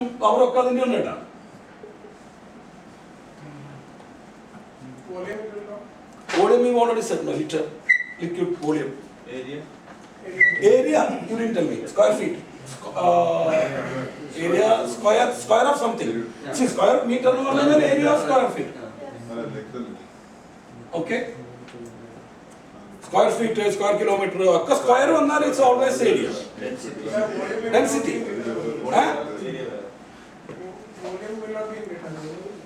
power of the Indian volume we already said, no, liter, liquid volume. Area? Area, you didn't tell me, square feet. Area, square of something. See, square meter is area of square feet. Okay? Square feet, square kilometer, square one it's always area. Density. Huh?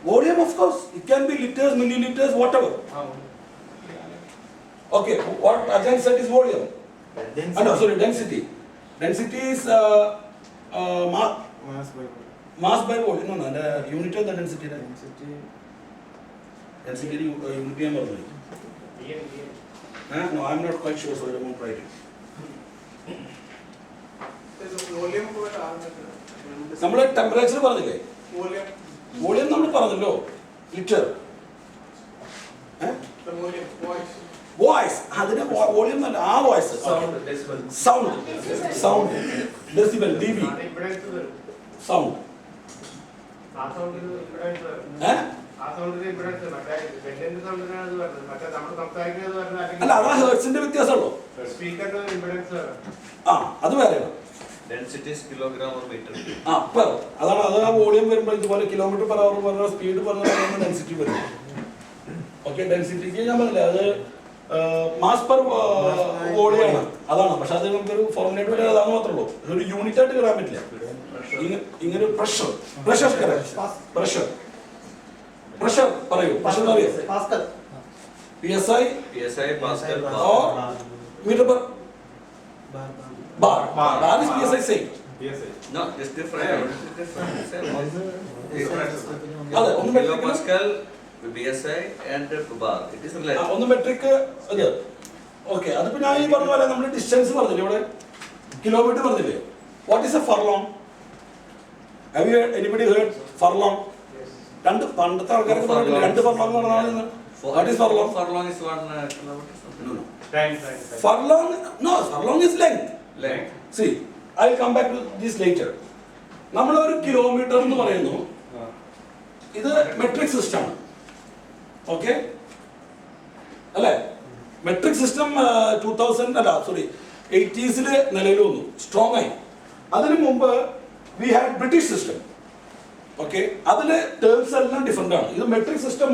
Volume, of course, it can be liters, milliliters, whatever. Okay, what Ajahn said is volume. No, sorry, density. Density is mass by volume. No, the unit of the density. Density unit. No, I am not quite sure, so I won't write it. നമ്മൾ temperature പറഞ്ഞില്ലേ volume നമ്മൾ പറഞ്ഞല്ലോ litre voice അതിന് volume അല്ല ആ voice sound sound decibel dB sound അല്ല അതാ ഹെർട്സിന്റെ വ്യത്യാസമുള്ളൂ ആ അത് വേറെയാണ് Density is kilogram or meter. Per. That's volume kilometer per hour, speed per density. Okay, density is mass per volume. That's a formula. Unit pressure. Pressure correct. Pressure. Pressure. Pascal. PSI. PSI, Pascal. Or meter per bar. Bar is PSI same. PSI. No, it's different. It's different. Kilopascal, PSI and bar. It is related. On the metric, okay. That's why I am distance. Kilometer. What is a furlong? Have you heard anybody heard furlong? Yes. What is furlong? Furlong is 1 kilometer. No. Furlong, no, furlong is length. Length. See, I will come back to this later. We have a kilometer. This is a metric system. Okay? Metric system 80s strong. We had British system. Okay? That terms are different. This is metric system.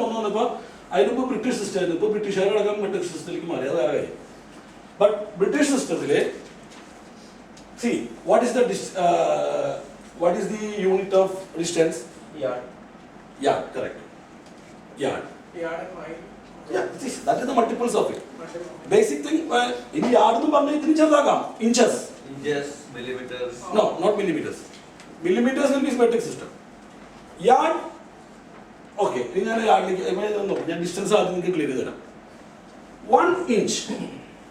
I know British system. British metric system. But British system, see, what is the unit of distance? Yard. Yard, correct. Yard. Yard and mile. Yeah, see, that is the multiples of it. Basic thing, in yard, inches. Inches, millimeters. No, not millimeters. Millimeters will be metric system. Yard, okay. Distance clear. 1 inch,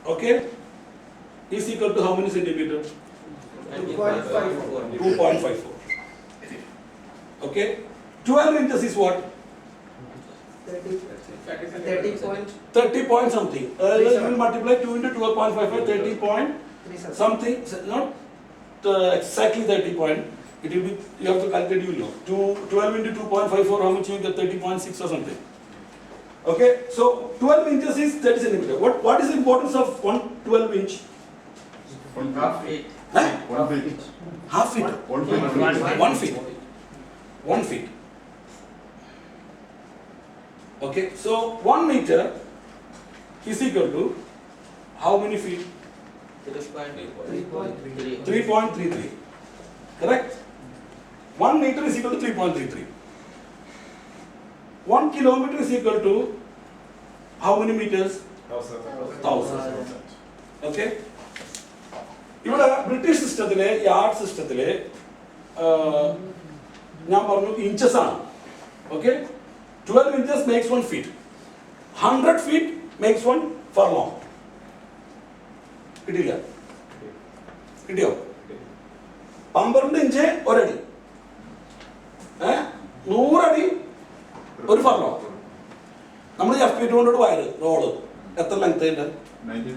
okay, is equal to how many centimeters? 2.54. Okay. 12 inches is what? 30 point something. You will multiply 2 into 12.55, 30 point something. Not exactly 30 point. It will be, you have to calculate, you know. 12 into 2.54, how much you get? 30.6 or something. Okay. So 12 inches is 30 centimeters. What is the importance of 12 inch? 1/2 feet. Huh? 1 feet. Half feet. 1 feet. 1 feet. 1 feet. Okay, so 1 meter is equal to how many feet? 3.33. Correct? 1 meter is equal to 3.33. 1 kilometer is equal to how many meters? 1000. Okay? ഇവിടെ British സിസ്റ്റത്തിലെ yard സിസ്റ്റത്തിലെ ഞാൻ പറഞ്ഞു inches ആണ് okay 12 inches makes 1 feet 100 feet makes 1 furlong കിട്ടിയില്ല കിട്ടിയോ 12 inch ഒരടി 100 അടി ഒരു ഫർലോങ് നമ്മൾ FP2 കൊണ്ടൊരു വയറ് റോള് എത്ര ലെങ്ത് ഉണ്ട് 90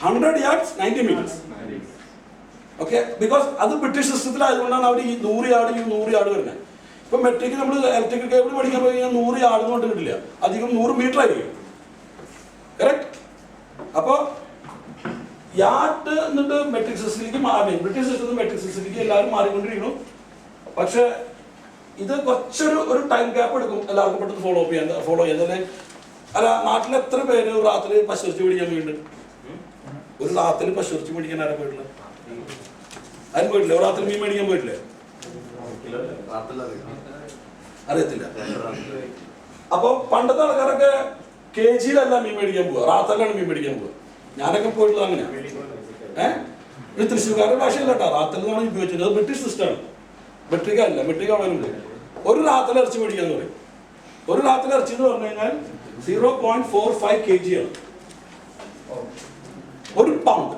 100 yards 90 meters ഓക്കെ, ബിക്കോസ് അത് ബ്രിട്ടീഷ് സിസ്റ്റത്തിലായതുകൊണ്ടാണ് അവർ ഈ 100 യാർഡ് വരുന്നത്. ഇപ്പൊ മെട്രിക് നമ്മൾ ഇലക്ട്രിക്കൽ കേബിൾ പഠിക്കാൻ പോയി കഴിഞ്ഞാൽ 100 യാർഡ് കൊണ്ട് കിട്ടില്ല, അധികം 100 മീറ്റർ ആയിരിക്കും. കറക്റ്റ്. അപ്പോൾ യാർഡ് എന്നിട്ട് മെട്രിക് സിസ്റ്റത്തിലേക്ക് മാറി, ബ്രിട്ടീഷ് സിസ്റ്റത്തിൽ മെട്രിക് സിസ്റ്റത്തിലേക്ക് എല്ലാവരും മാറിക്കൊണ്ടിരിക്കുന്നു. പക്ഷെ ഇത് കുറച്ചൊരു ടൈം ഗ്യാപ്പ് എടുക്കും എല്ലാവർക്കും പെട്ടെന്ന് ഫോളോ ചെയ്യാൻ തന്നെ. അല്ല, നാട്ടിൽ എത്ര പേര് രാത്രി പശുർച്ചി പിടിക്കാൻ പോയിട്ടുണ്ട്? ഒരു രാത്രി പശുർച്ചി പിടിക്കാൻ ആരാ പോയിട്ടില്ല? ആരും പോയിട്ടില്ല? ഒരു രാത്രി മീൻ മേടിക്കാൻ പോയിട്ടില്ലേ? അറിയത്തില്ല. അപ്പൊ പണ്ടത്തെ ആൾക്കാരൊക്കെ KG-യിലല്ല മീൻ മേടിക്കാൻ പോവുക, റാത്തലാണ് മീൻ മേടിക്കാൻ പോവുക. ഞാനൊക്കെ പോയിട്ടുള്ളത് അങ്ങനെയാണ്. ഇത് തൃശ്ശൂർക്കാരുടെ ഭാഷയല്ല കേട്ടോ, റാത്തലാണ് ഉപയോഗിച്ചത്. അത് ബ്രിട്ടീഷ് സിസ്റ്റമാണ്, മെട്രിക് അല്ല. മെട്രിക് അവിടെ ഒരു റാത്തൽ ഇറച്ചി മേടിക്കാന്ന് പറയും. ഒരു റാത്തൽ ഇറച്ചി എന്ന് പറഞ്ഞു കഴിഞ്ഞാൽ 0.45 kg ആണ്. ഒരു പൗണ്ട്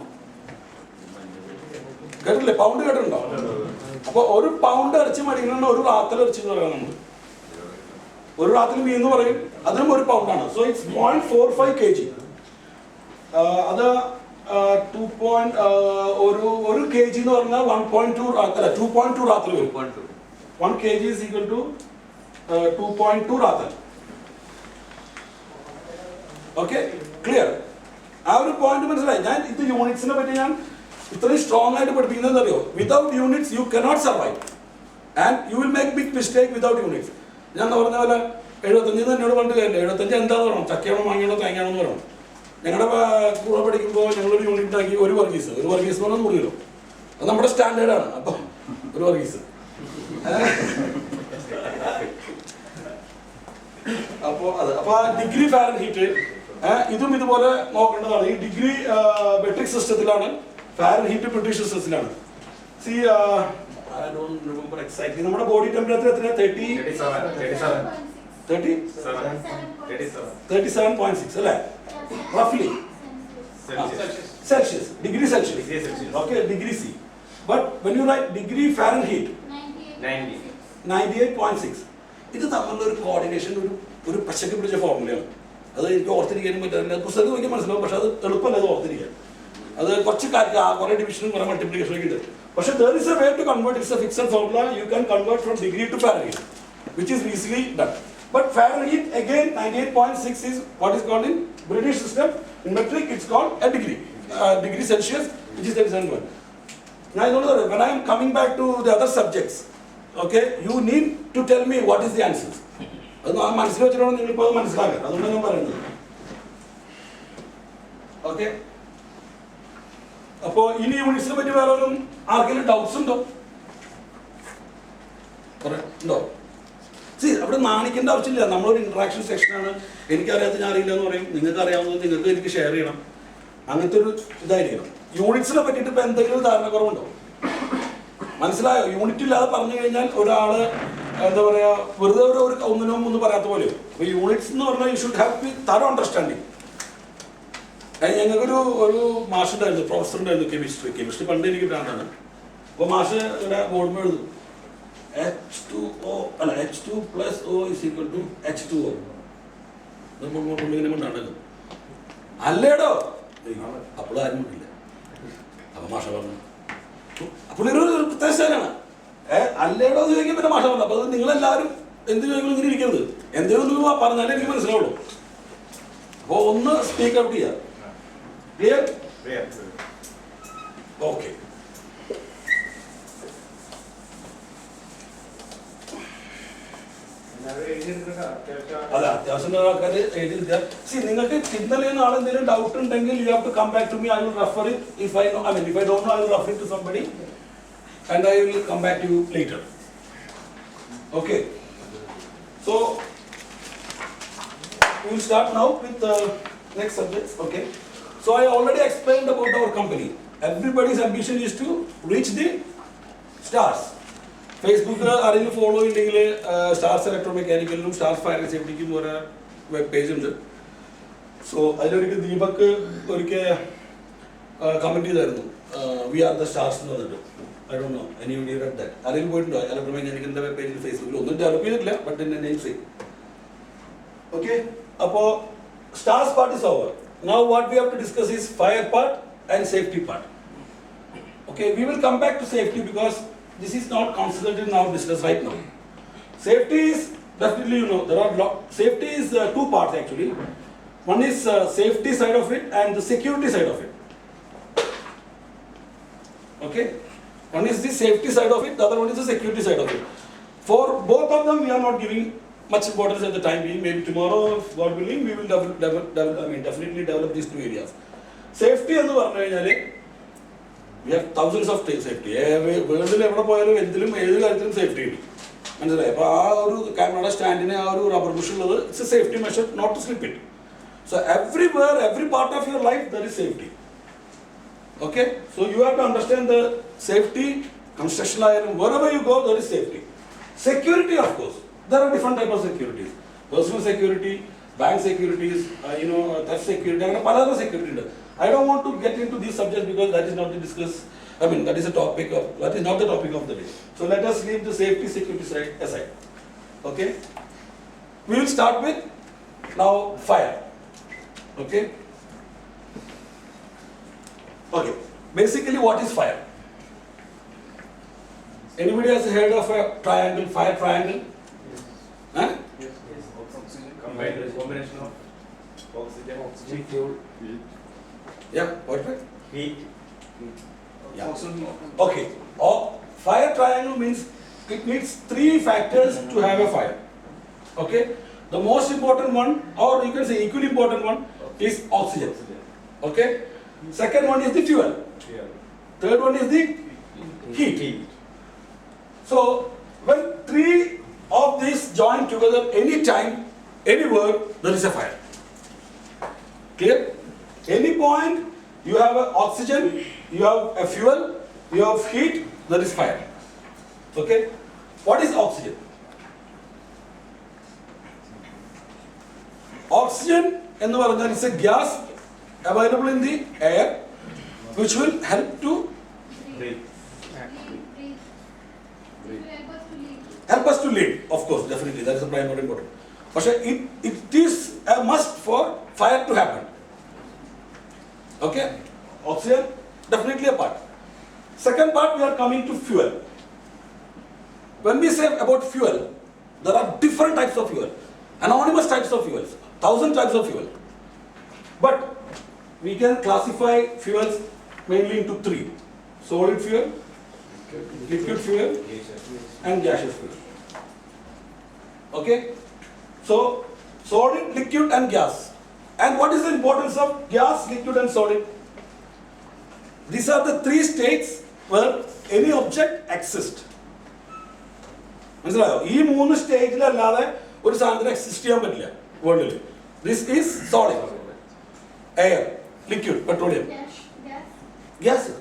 കേട്ടില്ലേ? പൗണ്ട് കേട്ടിട്ടുണ്ടോ? അപ്പൊ ഒരു പൗണ്ട് ഇറച്ചി മേടിക്കണമെന്ന് ഒരു റാത്തൽ ഇറച്ചി എന്ന് പറയാം നമ്മൾ. ഒരു റാത്തിൽ മീൻ എന്ന് പറയും, അതിനും ഒരു പൗണ്ടാണ്. So it's 0.45 kg. അത് 1 kg എന്ന് പറഞ്ഞാൽ 1.2 അല്ല 2.2 റാത്തൽ വരും. 1 kg is equal to 2.2 റാത്തൽ. Okay, clear? ആ ഒരു പോയിന്റ് മനസ്സിലായി. ഞാൻ ഇത് യൂണിറ്റ്സിനെ പറ്റി ഞാൻ ഇത്രയും സ്ട്രോങ് ആയിട്ട് പഠിപ്പിക്കുന്നത് അറിയോ? Without units you cannot survive and you will make big mistake without units. ഞാൻ പറഞ്ഞ പോലെ 75 എന്നോട് പണ്ട് കേട്ടില്ല. 75 എന്താന്ന് പറയണം? ചക്കയാണോ മാങ്ങയാണോ തേങ്ങയാണോ എന്ന് പറയണം. ഞങ്ങളുടെ കൂടെ പഠിക്കുമ്പോൾ ഞങ്ങളൊരു യൂണിറ്റ് ആക്കി ഒരു വർഗീസ് എന്ന് പറഞ്ഞാൽ 100 കിലോ. അത് നമ്മുടെ സ്റ്റാൻഡേർഡാണ്. അപ്പം ഒരു വർഗീസ്. അപ്പൊ ഡിഗ്രി ഫാരൻഹീറ്റ് ഇതും ഇതുപോലെ നോക്കേണ്ടതാണ്. ഈ ഡിഗ്രി മെട്രിക് സിസ്റ്റത്തിലാണ്, ഫാരൻഹീറ്റ് ബ്രിട്ടീഷ് സിസ്റ്റത്തിലാണ്. See I don't remember exactly. നമ്മുടെ ബോഡി ടെമ്പറേച്ചർ എത്രയാണ്? 37.6 അല്ലേ? റഫ്ലി Celsius, degree Celsius. Okay, degree C. But when you write degree Fahrenheit 98.6. ഇത് തമ്മിലുള്ള ഒരു കോർഡിനേഷൻ ഒരു പശക്ക് പിടിച്ച ഫോർമുലയാണ്. അത് എനിക്ക് ഓർത്തിരിക്കാനും പറ്റില്ല. പുസ്തകം നോക്കി മനസ്സിലാവും, പക്ഷെ അത് എളുപ്പമല്ല അത് ഓർത്തിരിക്കാൻ. അത് കുറച്ച് കുറേ ഡിവിഷനും കുറേ മൾട്ടിപ്ലിക്കേഷനും ഒക്കെ ഉണ്ട്. പക്ഷെ there is a way to convert. It's a fixed formula. You can convert from degree to Fahrenheit, which is easily done. But Fahrenheit again 98.6 is what is called in British system. In metric it's called a degree, degree Celsius, which is 37. Now when I am coming back to the other subjects, okay, you need to tell me what is the answers. അത് മനസ്സിൽ വെച്ചിട്ടാണ് നിങ്ങളിപ്പോൾ അത് മനസ്സിലാക്കുക. അതുകൊണ്ടാണ് ഞാൻ പറയുന്നത്. Okay, അപ്പോ ഇനി യൂണിറ്റ്സിനെ പറ്റി വേറെ ആർക്കെങ്കിലും ഡൗട്ട്സ് ഉണ്ടോ? ഉണ്ടോ? അവിടെ നാണിക്കേണ്ട ആവശ്യമില്ല. നമ്മളൊരു ഇന്ററാക്ഷൻ സെക്ഷനാണ്. എനിക്കറിയാത്ത ഞാൻ അറിയില്ല എന്ന് പറയും, നിങ്ങൾക്ക് അറിയാവുന്നത് നിങ്ങൾക്ക് എനിക്ക് ഷെയർ ചെയ്യണം. അങ്ങനത്തെ ഒരു ഇതായിരിക്കണം. യൂണിറ്റ്സിനെ പറ്റിയിട്ട് ഇപ്പൊ എന്തെങ്കിലും ധാരണക്കുറവുണ്ടോ? മനസ്സിലായോ? യൂണിറ്റ് ഇല്ലാതെ പറഞ്ഞു കഴിഞ്ഞാൽ ഒരാള് എന്താ പറയാ, വെറുതെ ഒരു ഒന്നിനും ഒന്നും പറയാത്ത പോലെ. അപ്പൊ യൂണിറ്റ്സ് എന്ന് പറഞ്ഞാൽ you should have thorough understanding. ഞങ്ങൾക്കൊരു മാഷ് ഉണ്ടായിരുന്നു, പ്രൊഫസർ ഉണ്ടായിരുന്നു, കെമിസ്ട്രി പണ്ട് എനിക്ക് കിട്ടാണ്ടാണ്. അപ്പോൾ മാഷ് ഇവിടെ ബോർഡ് എഴുതും H2O അല്ല H2 + O = H2O. ഇങ്ങനെ കൊണ്ടാണ്ടല്ലോ അല്ലേടോ, അപ്പോൾ ആരും ഇല്ല. അപ്പൊ മാഷ പറഞ്ഞു, അപ്പോൾ ഒരു പ്രത്യേകതയാണ് അല്ലേടോ എന്ന് ചോദിക്കാൻ പിന്നെ മാഷ പറഞ്ഞു. അപ്പൊ അത് നിങ്ങളെല്ലാവരും എന്ത് ചോദിക്കണം ഇങ്ങനെ ഇരിക്കരുത്, എന്തെങ്കിലും പറഞ്ഞാലേ എനിക്ക് മനസ്സിലാവുള്ളൂ. അപ്പോൾ ഒന്ന് സ്പീക്ക് ഔട്ട് ചെയ്യാം. Clear? Okay. അതെ, അത്യാവശ്യം ആൾക്കാർ എഴുതിയിരിക്കുക. സി, നിങ്ങൾക്ക് ഇന്നലെ നാളെ എന്തെങ്കിലും ഡൗട്ട് ഉണ്ടെങ്കിൽ you have to come back to me. I will refer it. If I don't know I will refer it to somebody and I will come back to you later. Okay, so we will start now with the next subjects. Okay, so I already explained about our company. Everybody's ambition is to reach the stars. Facebook ആരെങ്കിലും follow ഉണ്ടെങ്കിൽ stars ഇലക്ട്രോമെക്കാനിക്കലിനും stars fire and സേഫ്റ്റിക്കും ഒരു web page ഉണ്ട്. So അതിലൊരിക്കൽ Deepak ഒരിക്കൽ comment ചെയ്തായിരുന്നു, V are the stars എന്ന് പറഞ്ഞിട്ട്. I don't no anybody read that. ആരെങ്കിലും പോയിട്ടുണ്ടോ ഇലക്ട്രോമെക്കാനിക്കലിന്റെ വെബ് പേജിൽ ഫേസ്ബുക്കിൽ? ഒന്നും ഡെവലപ്പ് ചെയ്തിട്ടില്ല, but in name same. Okay, അപ്പോൾ stars part is over. Now what we have to discuss is fire part and safety part. Okay, we will come back to safety because this is not considered in our business right now. Safety is definitely, you know, there are safety is two parts actually. One is safety side of it and the security side of it. Okay, one is the safety side of it, the other one is the security side of it. For both of them, we are not giving much importance at the time being. Maybe tomorrow, if God willing, we will definitely develop these two areas. Safety എന്ന് പറഞ്ഞു കഴിഞ്ഞാല് we have thousands of safety. വേൾഡിൽ എവിടെ പോയാലും എന്തിലും ഏത് കാര്യത്തിലും safety ഉണ്ട്. മനസ്സിലായി? അപ്പോൾ ആ ഒരു ക്യാമറയുടെ സ്റ്റാൻഡിന് ആ ഒരു റബ്ബർ ബുഷ് ഉള്ളത് it's a safety measure not to slip it. So everywhere, every part of your life, there is safety. Okay? So you have to understand the safety, construction line, wherever you go, there is safety. Security, of course. There are different types of securities. Personal security, bank securities, theft security, and other security. I don't want to get into these subjects because that is not the discuss. That is not the topic of the day. So let us leave the safety, security side aside. Okay? We will start with now fire. Okay? Okay. Basically, what is fire? Anybody has heard of a triangle, fire triangle? Yes. Huh? Yes. Oxygen. Combination of oxygen, fuel, Yeah, what? heat. Yeah. Okay. Fire triangle means it needs three factors to have a fire. Okay? The most important one, or you can say equally important one, is oxygen. Okay? Second one is the fuel. Third one is the heat. So, when three of these join together anytime, anywhere, there is a fire. Clear? Any point, you have a oxygen, you have a fuel, you have heat, there is fire. Okay? What is oxygen? Oxygen is a gas available in the air which will help to Breathe. help us to live. Of course, definitely, that is the primary important. But it is a must for fire to happen. Okay? Oxygen, definitely a part. Second part, we are coming to fuel. When we say about fuel, there are different types of fuel, anonymous types of fuels, 1,000 types of fuel. But we can classify fuels mainly into three: solid fuel, liquid fuel, and gaseous fuel. Okay? So, solid, liquid, and gas. And what is the importance of gas, liquid, and solid? These are the three states where any object exists. മനസ്സിലായോ? ഈ മൂന്ന് സ്റ്റേജിലല്ലാതെ ഒരു സാധനത്തിന് exist ചെയ്യാൻ പറ്റില്ല വേൾഡിൽ. This is solid, air, liquid, petroleum, gas.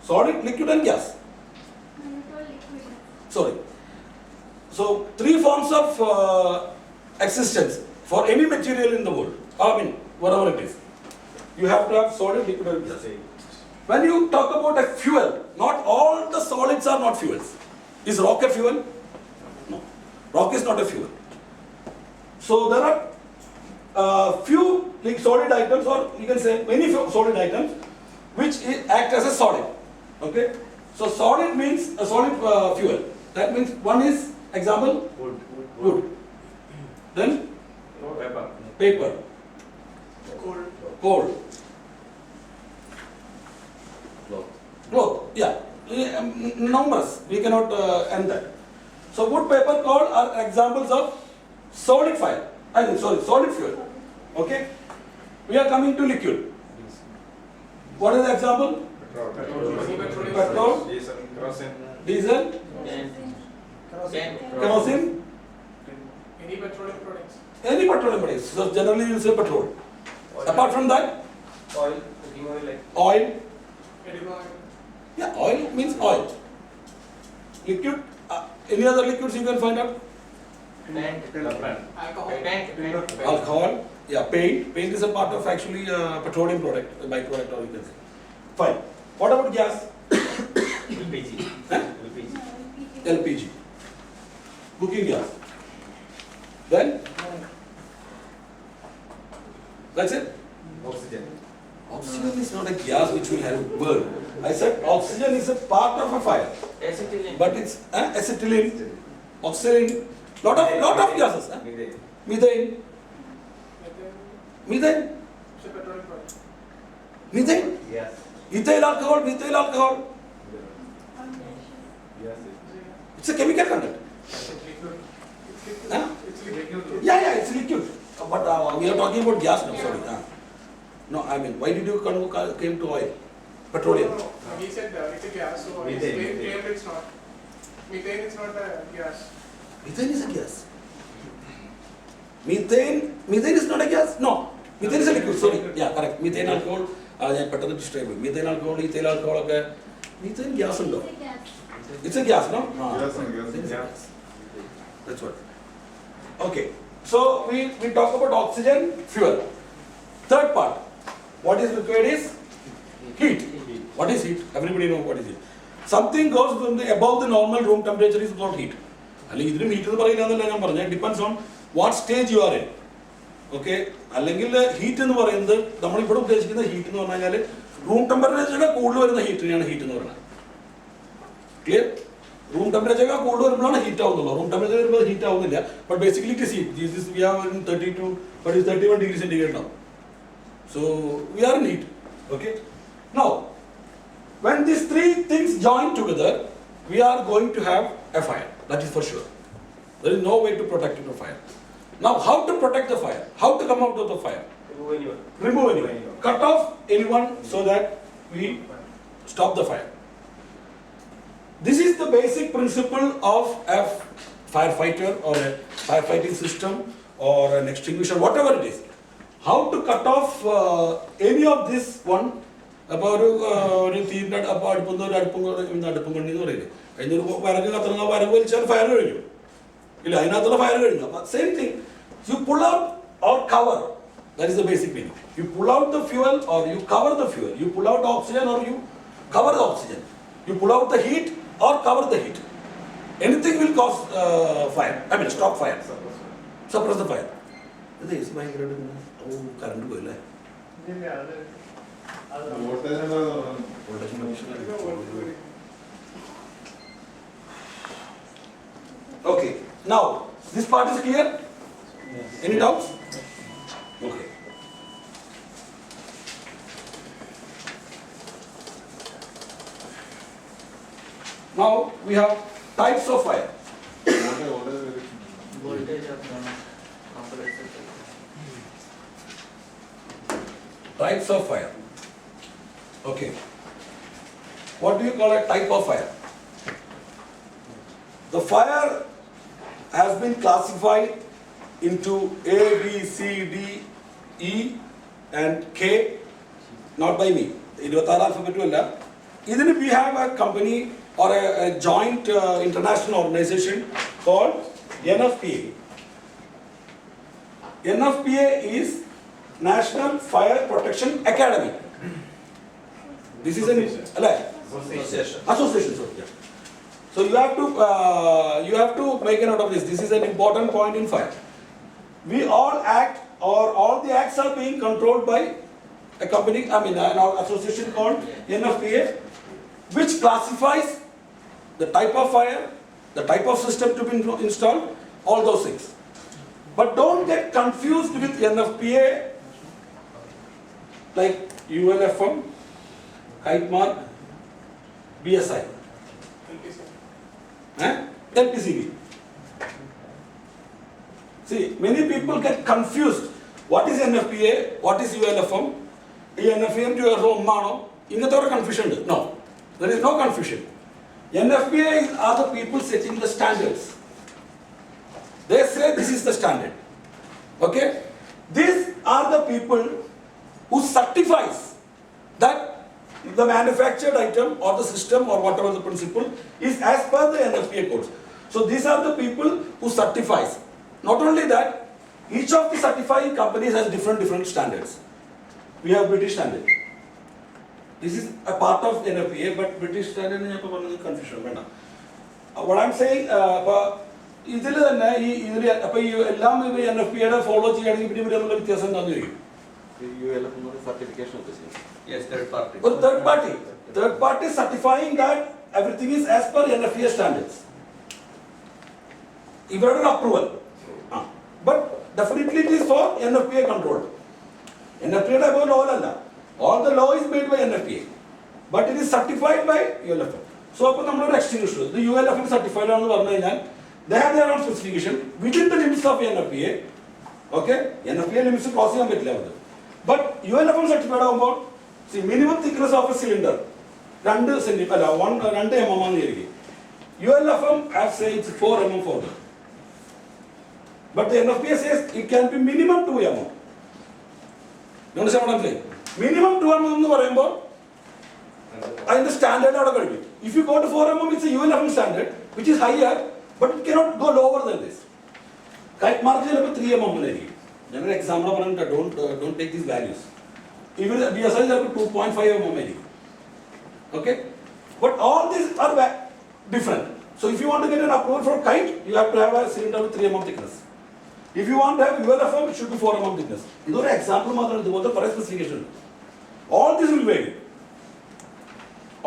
Solid, liquid, and gas. Sorry. So, three forms of existence for any material in the world. Whatever it is. You have to have solid, liquid, and gas. When you talk about a fuel, not all the solids are not fuels. Is rock a fuel? No. Rock is not a fuel. So, there are few solid items, or you can say many solid items, which act as a solid. Okay? So, solid means a solid fuel. That means one is, example, wood. Then, paper. Coal. Cloth. Yeah. Numbers. We cannot end that. So, wood, paper, coal are examples of solid fire. Solid fuel. Okay? We are coming to liquid. What is the example? Petrol. Diesel. Kerosene. Any petroleum products. Any petroleum products. So generally you say petrol. Apart from that, Oil, cooking oil, like oil. Edible oil. Yeah, oil means oil. Liquid. Any other liquids you can find out? Alcohol. Alcohol. Yeah, paint. Paint is a part of actually petroleum product, a byproduct, or you can say. Fine. What about gas? LPG. Huh? LPG. Cooking gas. Then? That's it? Oxygen. Oxygen is not a gas which will help burn. part of a fire, Acetylene. but it's acetylene, oxygen, lot of gases. Methane. Methane, Methane, methane, it's a petroleum product. methane, Yes. ethyl alcohol, methyl alcohol. Yes. It's a chemical content. It's liquid. It's liquid. Huh? It's liquid. Yeah, it's liquid. But we are talking about gas now. Sorry. No, I mean, why did you came to oil, petroleum? No, he said it's a gas, so he Methane, claimed methane. it's not. Methane is not a gas. Methane is a gas. Methane is not a gas. No, methane is a liquid. Sorry. Yeah, correct. Methane alcohol. ഞാൻ പെട്ടെന്ന് ഡിസ്ട്രൈബ് ചെയ്യും. Methane alcohol, ethyl alcohol ഒക്കെ methane gas ഉണ്ടോ? It's a gas, no? Yes, It's a yes. gas. That's what. Okay. So we talk about oxygen, fuel. Third part. What is required is heat. What is heat? Everybody know what is heat. Something goes from the above the normal room temperature is called heat. അല്ലെങ്കിൽ ഇതിനും heat എന്ന് പറയുന്നതല്ല ഞാൻ പറഞ്ഞത്. Depends on what stage you are in. Okay, അല്ലെങ്കിൽ heat എന്ന് പറയുന്നത് നമ്മളിവിടെ ഉദ്ദേശിക്കുന്ന ഹീറ്റ് എന്ന് പറഞ്ഞു കഴിഞ്ഞാൽ റൂം ടെമ്പറേച്ചറിന്റെ കൂടുതൽ വരുന്ന ഹീറ്റിനെയാണ് ഹീറ്റ് എന്ന് പറയുന്നത്. ക്ലിയർ? റൂം ടെമ്പറേച്ചർ കൂടുതൽ വരുമ്പോഴാണ് ഹീറ്റ് ആവുന്നുള്ളൂ. റൂം ടെമ്പറേച്ചർ വരുമ്പോൾ ഹീറ്റ് ആവുന്നില്ല. But basically it is heat. This is we are in 32 but it's 31 degrees centigrade now. So we are in heat. Okay. Now, when these three things join together, we are going to have a fire. That is for sure. There is no way to protect it from fire. Now, how to protect the fire? How to come out of the fire? Remove anyone. Remove anyone. Cut off anyone so that we stop the fire. This is the basic principle of a firefighter or a firefighting system or an extinguisher, whatever it is. How to cut off any of this one. അപ്പോൾ ഒരു തീരിൻ്റെ അപ്പോൾ അടുപ്പം കണ്ണി എന്ന് പറയുന്നത് കഴിഞ്ഞൊരു വിറക് കത്തുന്ന വിറക് വലിച്ചാൽ ഫയർ കഴിഞ്ഞു ഇല്ല, അതിനകത്തുള്ള ഫയർ കഴിഞ്ഞു. അപ്പോൾ same thing, you pull out or cover. That is the basic meaning. You pull out the fuel or you cover the fuel. You pull out oxygen or you cover the oxygen. You pull out the heat or cover the heat. Anything will cause fire. I mean, stop fire. Suppress the fire. This is my current go illa. Okay. Now, this part is clear? Any doubts? Okay. Now we have types of fire. Voltage of compressor. Types of fire. Okay. What do you call a type of fire? The fire has been classified into A, B, C, D, E and K, not by me. 26 alphabet alla. Even we have a company or a joint international organization called NFPA. NFPA is National Fire Protection Academy. This is an association. Sorry. Yeah. So you have to make a note of this. This is an important point in fire. We all act, or all the acts are being controlled by a company. I mean, an association called NFPA, which classifies the type of fire, the type of system to be installed, all those things. But don't get confused with NFPA like ULFM, Kite Mark, BSI, LPCB. See, many people get confused. What is NFPA? What is ULFM? NFPA to your home, mano. Inga confusion. No, there is no confusion. NFPA are the people setting the standards. They say this is the standard. Okay? These are the people who certifies that the manufactured item or the system or whatever the principle is as per the NFPA codes. So these are the people who certifies. Not only that, each of the certifying companies has different standards. We have British standard. This is a part of NFPA, but British standard is confusion. What I'm saying, ഇതിൽ തന്നെ അപ്പൊ ഈ എല്ലാം NFPA follow ചെയ്യുകയാണെങ്കിൽ പിന്നെ ഇവിടെ നമ്മൾ വ്യത്യാസം എന്താണെന്ന് ചോദിക്കും. Yes, third party. Third party certifying that everything is as per NFPA standards. ഇവരുടെ approval but definitely it is for NFPA control. NFPA above law അല്ല. All the law is made by NFPA, but it is certified by ULFM. So അപ്പോൾ നമ്മളൊരു extinguisher, ഇത് ULFM certified ആണെന്ന് പറഞ്ഞു കഴിഞ്ഞാൽ they have their own specification within the limits of NFPA. Okay, NFPA limits cross ചെയ്യാൻ പറ്റില്ല അവർക്ക്. But ULFM certified ആകുമ്പോൾ see minimum thickness of a cylinder 2 cm അല്ല 2 mm ആണെന്ന് വിചാരിക്കും. ULFM have said it's 4 mm for them. But the NFPA says it can be minimum 2 mm. You understand what I'm saying? Minimum 2 mm എന്ന് പറയുമ്പോൾ അതിന്റെ standard അവിടെ കഴിയും. If you go to 4 mm, it's a ULFM standard which is higher, but it cannot go lower than this. Kite mark ചിലപ്പോൾ 3 mm ആയിരിക്കും. ഞാനൊരു example പറഞ്ഞിട്ട് don't take these values. Even DSI ചിലപ്പോൾ 2.5 mm ആയിരിക്കും. Okay? But all these are different. So if you want to get an approval for kite, you have to have a cylinder with 3 mm thickness. If you want to have ULFM, it should be 4 mm thickness. This is an example മാത്രമാണ്, ഇതുപോലത്തെ കുറേ specification. All this will vary.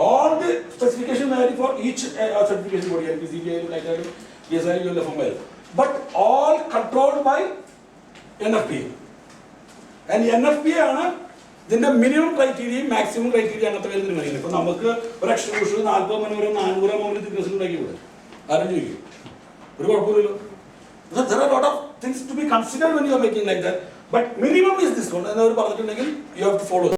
All the specification vary for each certification body, LPCBA, like that, DSI, ULFM, but all controlled by NFPA. And NFPA ആണ് ഇതിന്റെ minimum ക്രൈറ്റീരിയയും maximum criteria അങ്ങനത്തെ കാര്യം തീരുമാനിക്കുന്നത്. ഇപ്പൊ നമുക്ക് ഒരു എക്സ്ട്രാ 40 mm വരെ 400 mm തിക്നെസ് ഉണ്ടാക്കി വിടും. ആരും ചോദിക്കും, ഒരു കുഴപ്പമില്ലല്ലോ. There are a lot of things to be considered when you are making like that, but minimum is this one. And അവർ പറഞ്ഞിട്ടുണ്ടെങ്കിൽ you have to follow.